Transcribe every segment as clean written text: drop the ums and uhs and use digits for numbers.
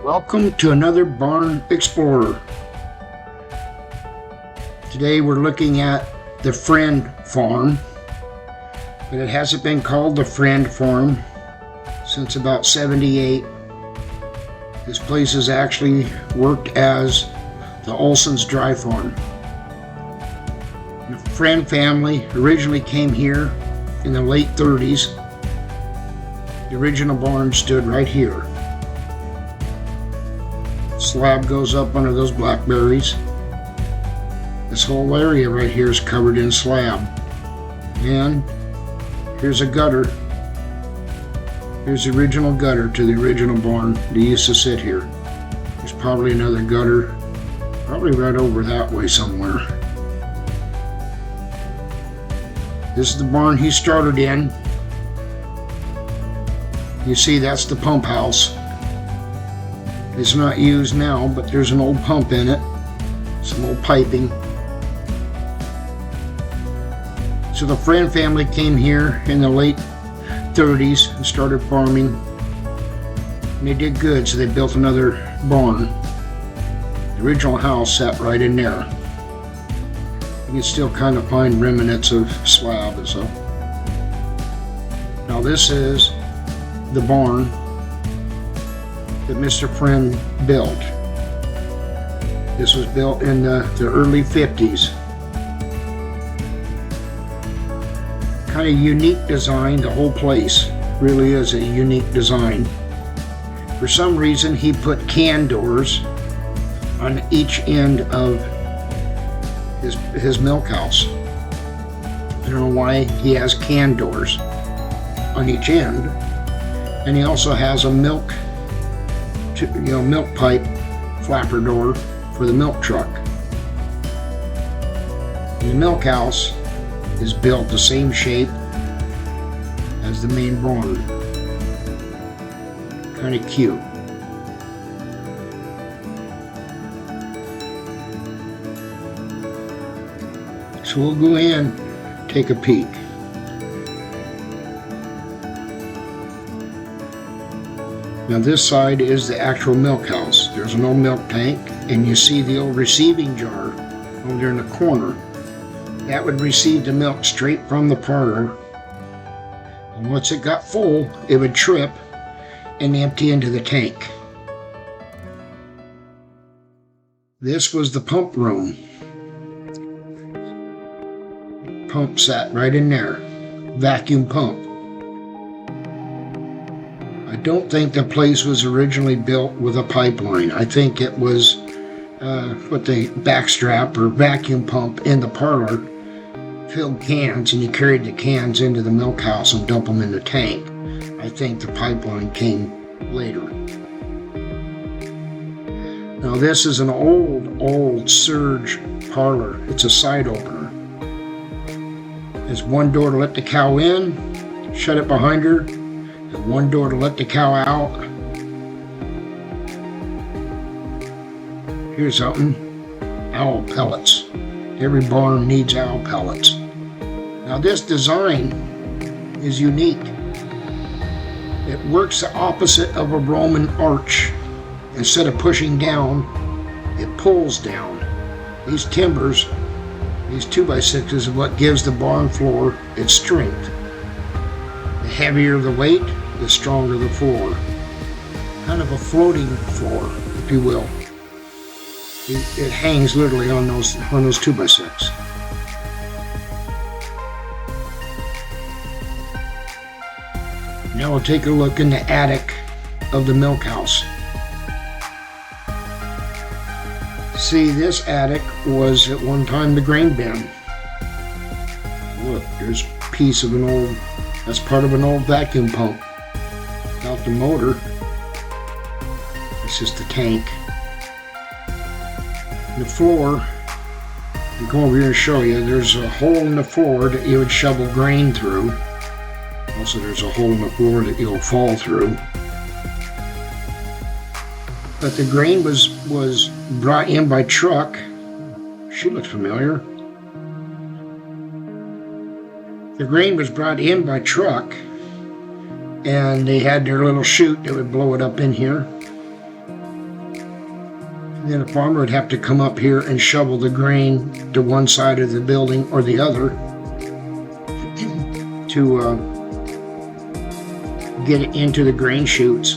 Welcome to another Barn Explorer. Today we're looking at the Freind Farm, but it hasn't been called the Freind Farm since about '78. This place has actually worked as the Olson's Dry Farm. The Freind family originally came here in the late 30s. The original barn stood right here. Slab goes up under those blackberries. This whole area right here is covered in slab. And here's a gutter. Here's the original gutter to the original barn that used to sit here. There's probably another gutter, probably right over that way somewhere. This is the barn he started in. You see, that's the pump house. It's not used now, but there's an old pump in it, some old piping. So the Freind family came here in the late 30s and started farming. And they did good, so they built another barn. The original house sat right in there. You can still kind of find remnants of slab and stuff. Now this is the barn that Mr. Freind built. This was built in the early 50s. Kind of unique design. The whole place really is a unique design. For some reason he put can doors on each end of his milk house. I don't know why he has can doors on each end. And he also has a milk pipe flapper door for the milk truck. And the milk house is built the same shape as the main barn. Kind of cute. So we'll go in and take a peek. Now this side is the actual milk house. There's an old milk tank, and you see the old receiving jar over there in the corner. That would receive the milk straight from the parlor. And once it got full, it would trip and empty into the tank. This was the pump room. Pump sat right in there. Vacuum pump. I don't think the place was originally built with a pipeline. I think it was with the backstrap or vacuum pump in the parlor, filled cans, and you carried the cans into the milk house and dump them in the tank. I think the pipeline came later. Now this is an old surge parlor. It's a side opener. There's one door to let the cow in, shut it behind her, and one door to let the cow out. Here's something. Owl pellets. Every barn needs owl pellets. Now this design is unique. It works the opposite of a Roman arch. Instead of pushing down, it pulls down. These timbers, these 2x6s, is what gives the barn floor its strength. The heavier the weight, the stronger the floor. Kind of a floating floor, if you will. It hangs literally on those 2x6. Now we'll take a look in the attic of the milk house. See, this attic was at one time the grain bin. Look, there's a piece of an old, that's part of an old vacuum pump. Without the motor, it's just the tank. The floor, I'll go over here and show you, there's a hole in the floor that you would shovel grain through. Also there's a hole in the floor that you'll fall through. But the grain was brought in by truck. She looks familiar. The grain was brought in by truck, and they had their little chute that would blow it up in here. Then a farmer would have to come up here and shovel the grain to one side of the building or the other to get it into the grain chutes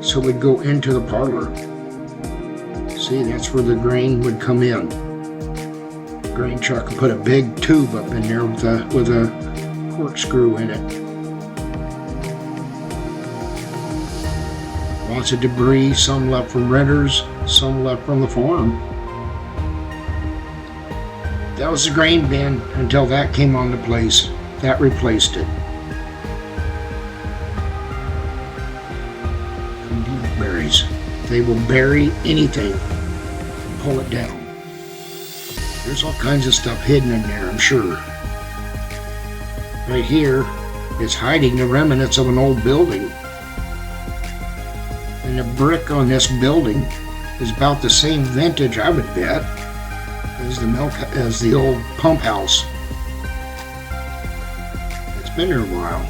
so it would go into the parlor. See, that's where the grain would come in. The grain truck would put a big tube up in there with a corkscrew in it. Lots of debris, some left from renters, some left from the farm. That was the grain bin until that came on the place. That replaced it. Berries. They will bury anything and pull it down. There's all kinds of stuff hidden in there, I'm sure. Right here, it's hiding the remnants of an old building. And the brick on this building is about the same vintage, I would bet, as the old pump house. It's been there a while.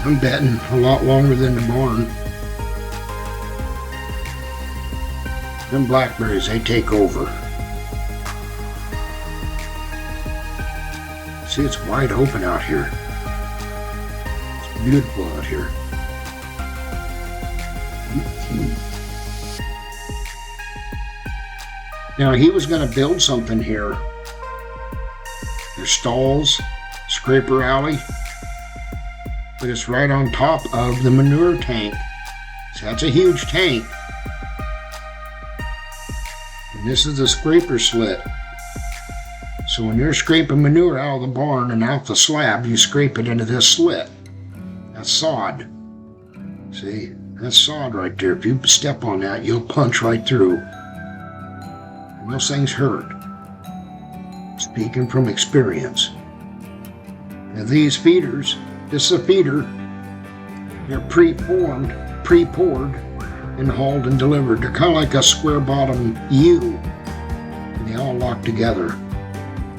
I'm betting a lot longer than the barn. Them blackberries, they take over. See, it's wide open out here. It's beautiful out here. Now he was going to build something here. There's stalls, scraper alley, but it's right on top of the manure tank. So that's a huge tank. And this is the scraper slit. So when you're scraping manure out of the barn and out the slab, you scrape it into this slit. That's sod. See? That's sod right there. If you step on that, you'll punch right through. And those things hurt. Speaking from experience. Now these feeders, this is a feeder. They're pre-formed, pre-poured, and hauled and delivered. They're kind of like a square bottom U. And they all lock together.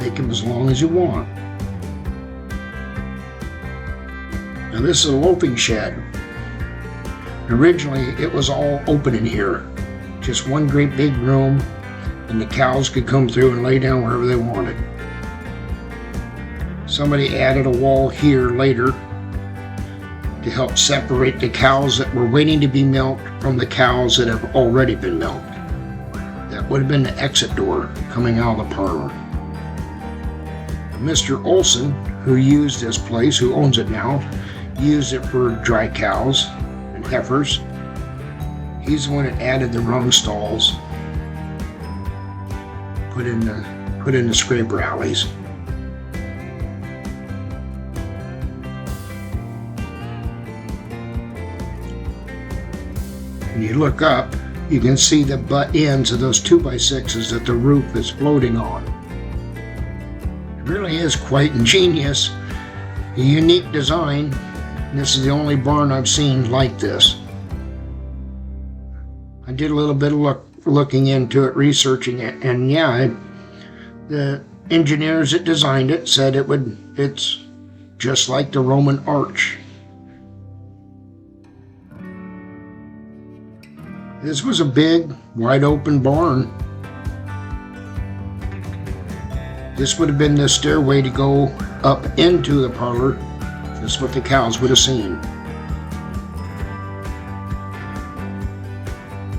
Make them as long as you want. Now this is a loafing shed. Originally, it was all open in here. Just one great big room, and the cows could come through and lay down wherever they wanted. Somebody added a wall here later to help separate the cows that were waiting to be milked from the cows that have already been milked. That would have been the exit door coming out of the parlor. Mr. Olson, who used this place, who owns it now, used it for dry cows and heifers. He's the one that added the rung stalls, put in the scraper alleys. When you look up, you can see the butt ends of those 2x6s that the roof is floating on. It really is quite ingenious, a unique design. And this is the only barn I've seen like this. I did a little bit of looking into it, researching it, and yeah, the engineers that designed it said it's just like the Roman arch. This was a big, wide open barn. This would have been the stairway to go up into the parlor. This is what the cows would have seen.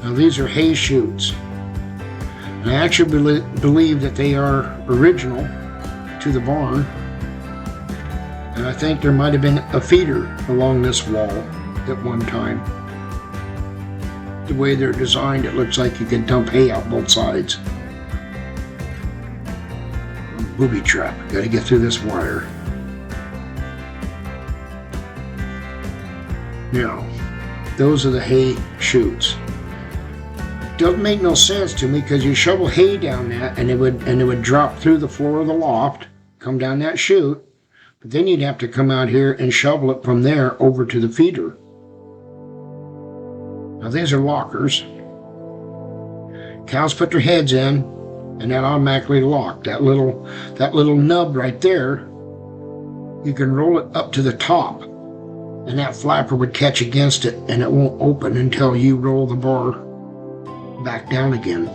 Now these are hay chutes. And I actually believe that they are original to the barn. And I think there might have been a feeder along this wall at one time. The way they're designed, it looks like you could dump hay out both sides. Booby trap. Got to get through this wire. Now, those are the hay chutes. Doesn't make no sense to me because you shovel hay down that and it would drop through the floor of the loft, come down that chute, but then you'd have to come out here and shovel it from there over to the feeder. Now these are lockers. Cows put their heads in, and that automatically locked. That little nub right there, you can roll it up to the top, and that flapper would catch against it, and it won't open until you roll the bar back down again.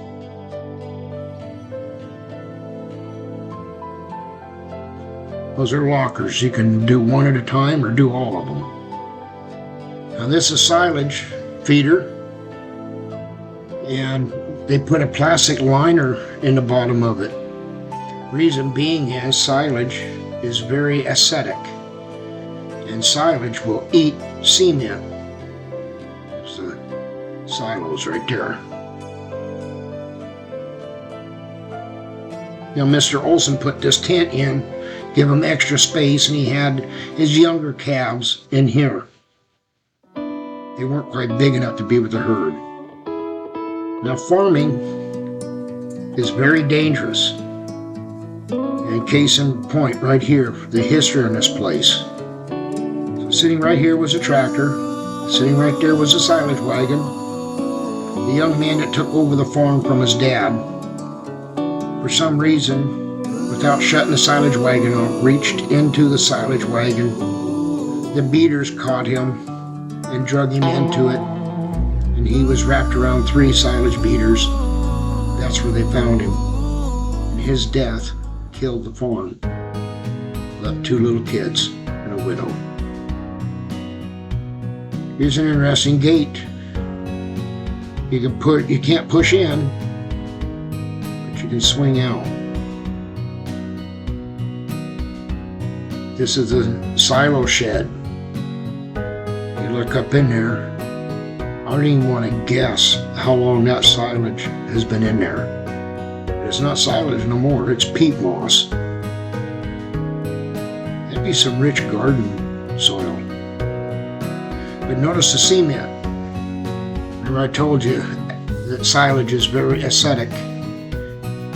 Those are lockers. You can do one at a time or do all of them. Now this is silage feeder, and they put a plastic liner in the bottom of it. Reason being is silage is very acidic, and silage will eat cement. There's the silos right there. Now Mr. Olson put this tent in, give him extra space, and he had his younger calves in here. They weren't quite big enough to be with the herd. Now farming is very dangerous. And case in point right here, the history in this place. So sitting right here was a tractor. Sitting right there was a silage wagon. The young man that took over the farm from his dad, for some reason, without shutting the silage wagon off, reached into the silage wagon. The beaters caught him and drug him into it, and he was wrapped around 3 silage beaters. That's where they found him. And his death killed the farm. Left 2 little kids and a widow. Here's an interesting gate. You can't push in, but you can swing out. This is a silo shed. You look up in there, I don't even want to guess how long that silage has been in there. It's not silage no more, it's peat moss. That'd be some rich garden soil. But notice the cement. Remember I told you that silage is very acidic.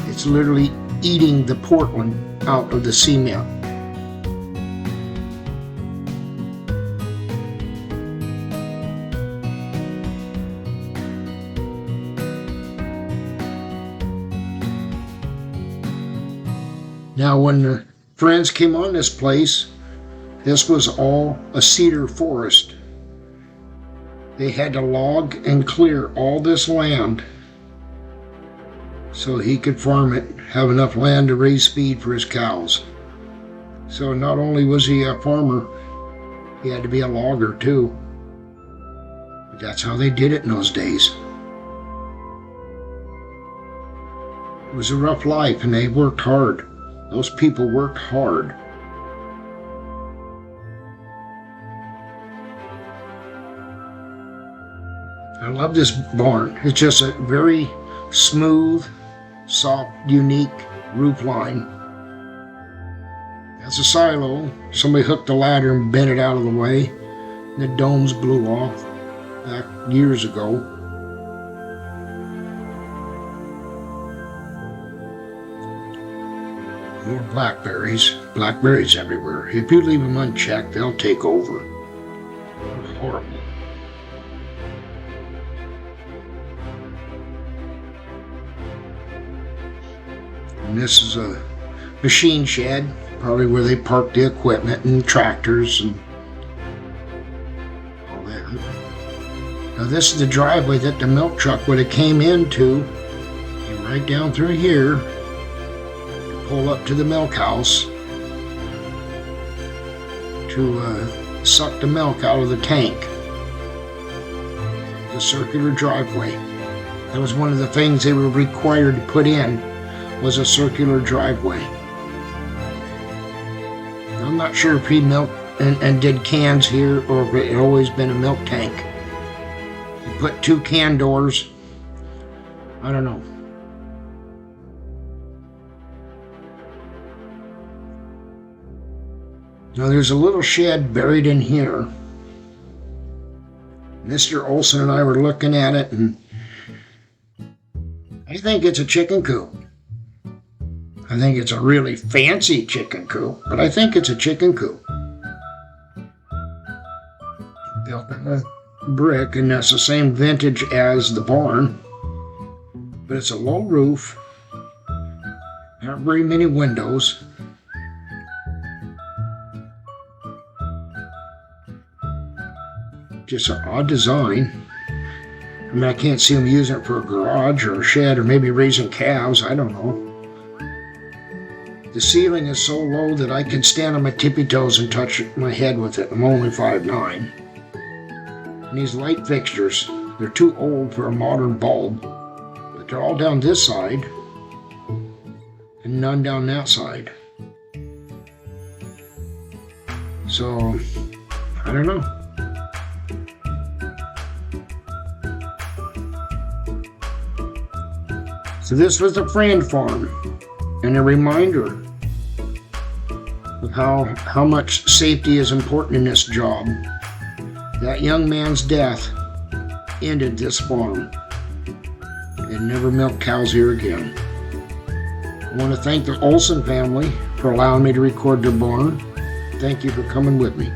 It's literally eating the Portland out of the cement. Now when the friends came on this place, this was all a cedar forest. They had to log and clear all this land so he could farm it, have enough land to raise feed for his cows. So not only was he a farmer, he had to be a logger too. But that's how they did it in those days. It was a rough life and they worked hard. Those people worked hard. I love this barn. It's just a very smooth, soft, unique roof line. That's a silo. Somebody hooked the ladder and bent it out of the way. And the domes blew off back years ago. More blackberries everywhere. If you leave them unchecked, they'll take over. They're horrible. And this is a machine shed, probably where they park the equipment and tractors and all that. Now this is the driveway that the milk truck would have came into, and right down through here, pull up to the milk house to suck the milk out of the tank. The circular driveway. That was one of the things they were required to put in, was a circular driveway. I'm not sure if he milked and did cans here or if it had always been a milk tank. He put 2 can doors. I don't know. Now there's a little shed buried in here. Mr. Olson and I were looking at it, and I think it's a chicken coop. I think it's a really fancy chicken coop, but I think it's a chicken coop. Built in a brick, and that's the same vintage as the barn, but it's a low roof, not very many windows. Just an odd design. I mean, I can't see them using it for a garage or a shed or maybe raising calves. I don't know. The ceiling is so low that I can stand on my tippy toes and touch my head with it. I'm only 5'9". And these light fixtures, they're too old for a modern bulb, but they're all down this side and none down that side. So, I don't know. So this was the Freind Farm, and a reminder of how much safety is important in this job. That young man's death ended this farm, and never milk cows here again. I want to thank the Olson family for allowing me to record their barn. Thank you for coming with me.